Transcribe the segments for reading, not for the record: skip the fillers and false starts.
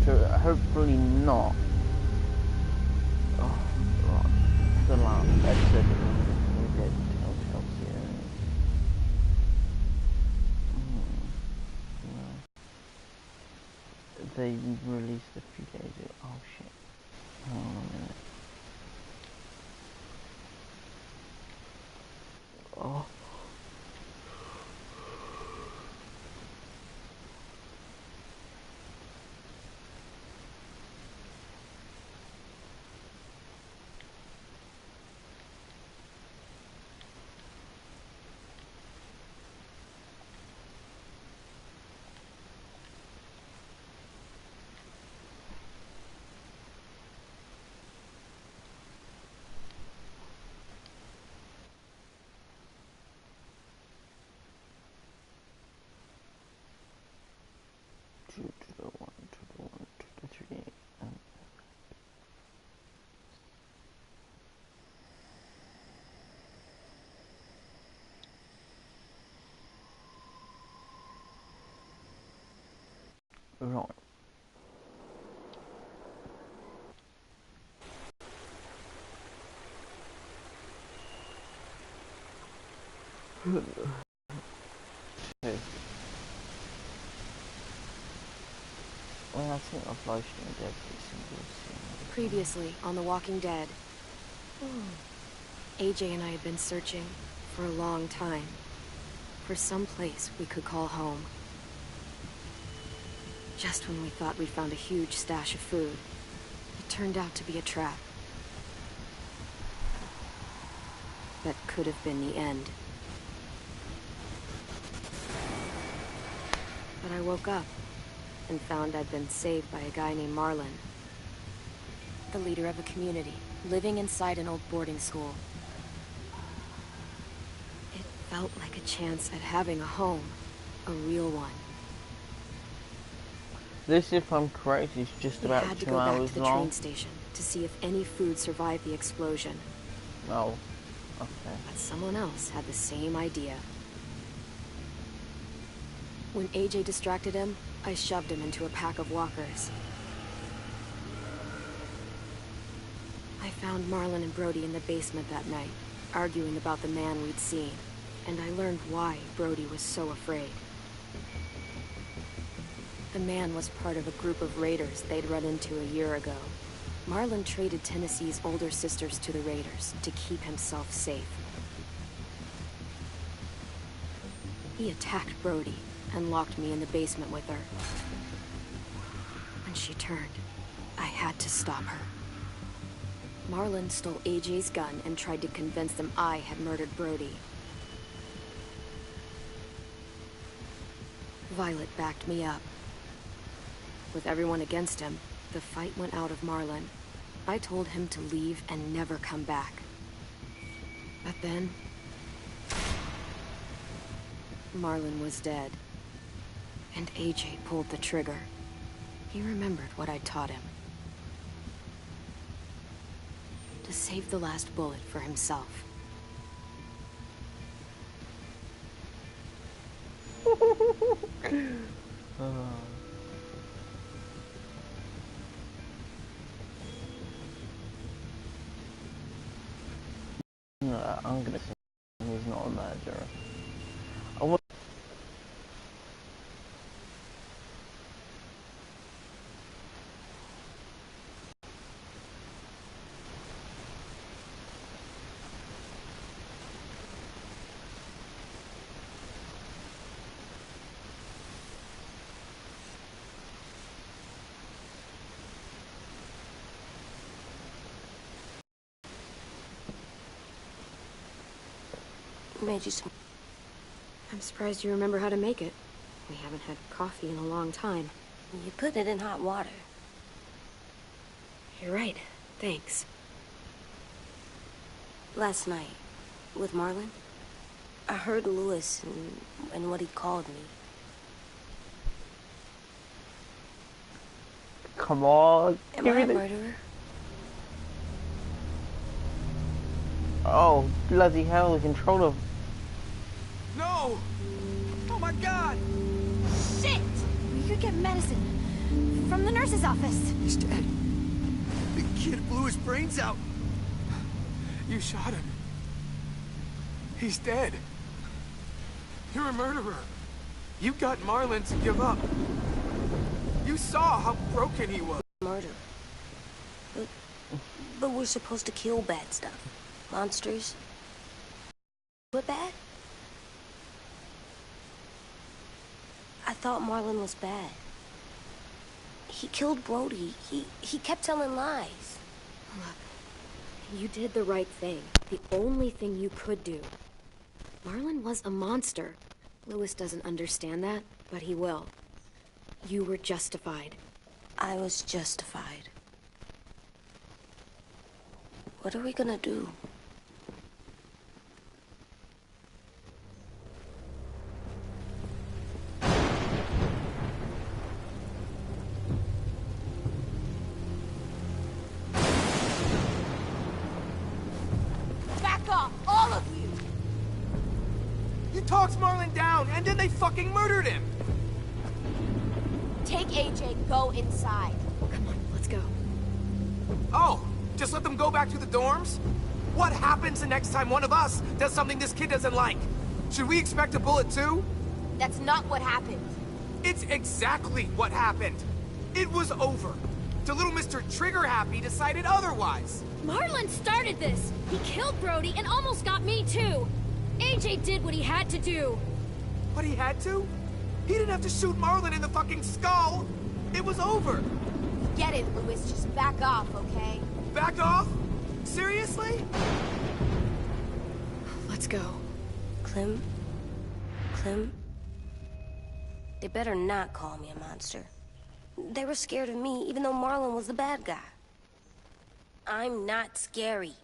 so hopefully not. Oh, right. The last episode of the Telltale series. No. They released a few days ago. Oh shit. Hold on a minute. Oh. To the 1, to the 1, to the 3. Right. Okay. Well, I think I've live streamed every single scene. Previously on The Walking Dead. AJ and I had been searching for a long time for some place we could call home. Just when we thought we'd found a huge stash of food, it turned out to be a trap. That could have been the end. But I woke up and found I'd been saved by a guy named Marlon. The leader of a community, living inside an old boarding school. It felt like a chance at having a home, a real one. This, if I'm correct, is just about 2 hours long. We had to go back to the train station to see if any food survived the explosion. Oh, okay. But someone else had the same idea. When AJ distracted him, I shoved him into a pack of walkers. I found Marlon and Brody in the basement that night, arguing about the man we'd seen, and I learned why Brody was so afraid. The man was part of a group of raiders they'd run into a year ago. Marlon traded Tennessee's older sisters to the raiders to keep himself safe. He attacked Brody and locked me in the basement with her. When she turned, I had to stop her. Marlon stole AJ's gun and tried to convince them I had murdered Brody. Violet backed me up. With everyone against him, the fight went out of Marlon. I told him to leave and never come back. But then... Marlon was dead. And AJ pulled the trigger. He remembered what I taught him. To save the last bullet for himself. No, I'm gonna say he's not a murderer. I want. Made you some... I'm surprised you remember how to make it. We haven't had coffee in a long time. You put it in hot water. You're right. Thanks. Last night, with Marlon, I heard Lewis and what he called me. Come on. Am I a murderer? Oh, bloody hell, the controller. No! Oh my god! Shit! We could get medicine. from the nurse's office. He's dead. The kid blew his brains out. You shot him. He's dead. You're a murderer. You got Marlon to give up. You saw how broken he was. Murder. But we're supposed to kill bad stuff. Monsters. What bad? I thought Marlon was bad. He killed Brody. He kept telling lies. Look, you did the right thing. The only thing you could do. Marlon was a monster. Louis doesn't understand that, but he will. You were justified. I was justified. What are we gonna do? Back off, all of you! You talked Marlon down, and then they fucking murdered him! Take AJ, go inside. Come on, let's go. Oh, just let them go back to the dorms? What happens the next time one of us does something this kid doesn't like? Should we expect a bullet too? That's not what happened. It's exactly what happened. It was over. The little Mr. Trigger Happy decided otherwise. Marlon started this! He killed Brody and almost got me too! AJ did what he had to do! What he had to? He didn't have to shoot Marlon in the fucking skull! It was over! Get it, Louis. Just back off, okay? Back off? Seriously? Let's go. Clem? Clem? They better not call me a monster. They were scared of me, even though Marlon was the bad guy. I'm not scary.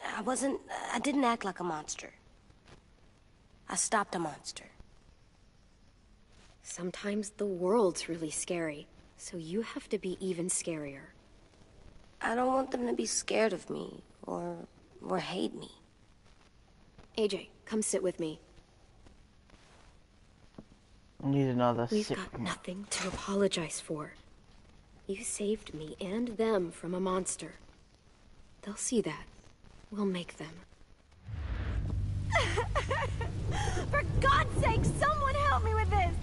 I didn't act like a monster. I stopped a monster. Sometimes the world's really scary, so you have to be even scarier. I don't want them to be scared of me, or hate me. AJ, come sit with me. I need another We've sip. got nothing to apologize for. You saved me and them from a monster. They'll see that. We'll make them. For God's sake, someone help me with this!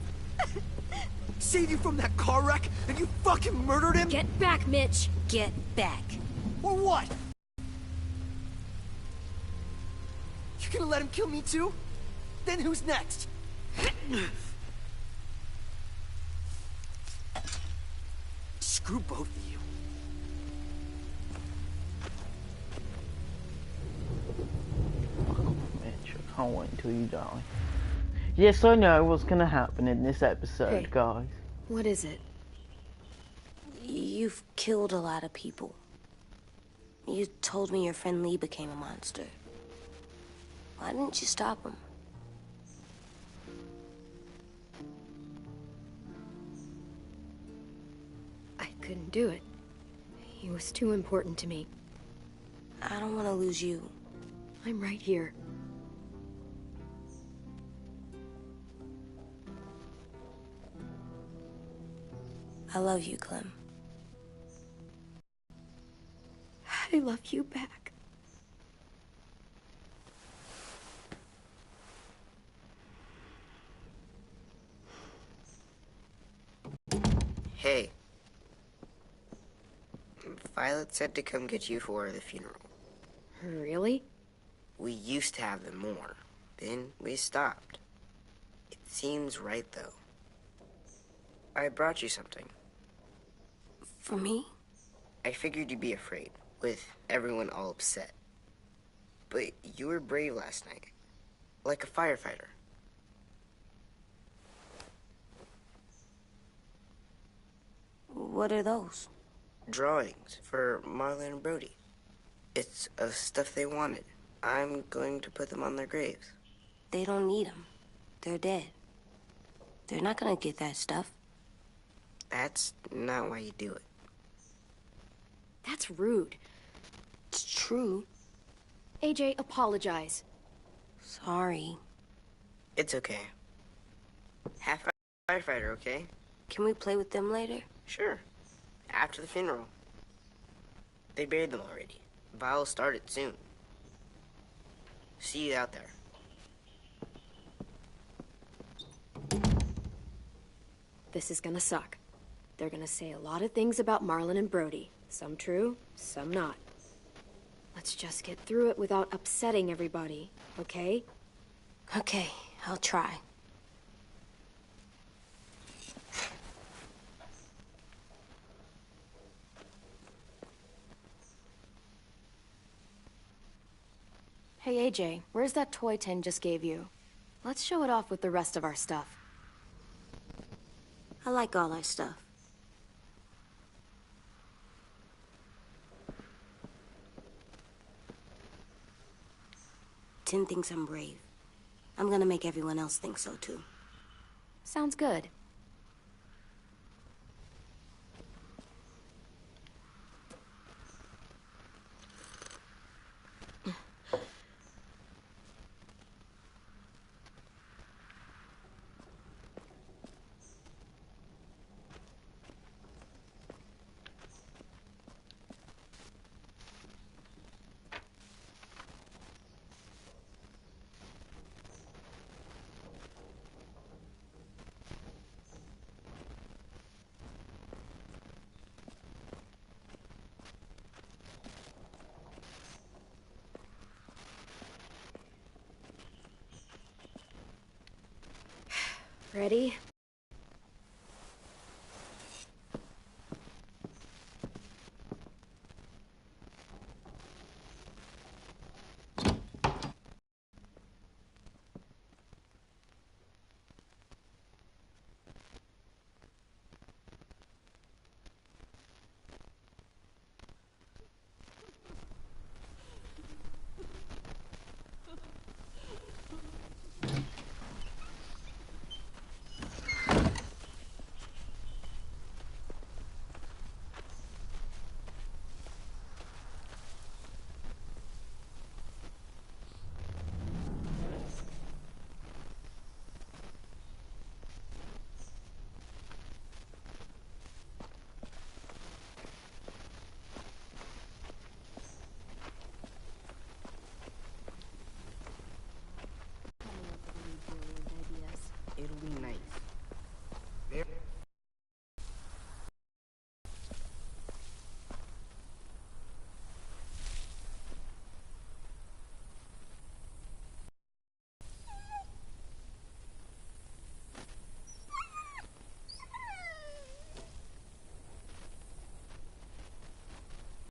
Saved you from that car wreck, and you fucking murdered him? Get back, Mitch! Get back. Or what? You gonna let him kill me too? Then who's next? Screw both of you. Mitch, I can't wait until you die. Yes, I know what's gonna happen in this episode, Hey. guys. What is it? You've killed a lot of people. You told me your friend Lee became a monster. Why didn't you stop him? I couldn't do it. He was too important to me. I don't want to lose you. I'm right here. I love you, Clem. I love you back. Hey. Violet said to come get you for the funeral. Really? We used to have them more. Then we stopped. It seems right, though. I brought you something. For me? I figured you'd be afraid, with everyone all upset. But you were brave last night. Like a firefighter. What are those? Drawings for Marlon and Brody. It's of stuff they wanted. I'm going to put them on their graves. They don't need them. They're dead. They're not gonna get that stuff. That's not why you do it. That's rude. It's true. AJ, apologize. Sorry. It's okay. Half firefighter, okay? Can we play with them later? Sure. After the funeral. They buried them already. Vile started soon. See you out there. This is gonna suck. They're gonna say a lot of things about Marlon and Brody. Some true, some not. Let's just get through it without upsetting everybody, okay? Okay, I'll try. Hey AJ, where's that toy Tin just gave you? Let's show it off with the rest of our stuff. I like all our stuff. Tin thinks I'm brave. I'm gonna make everyone else think so too. Sounds good. Ready?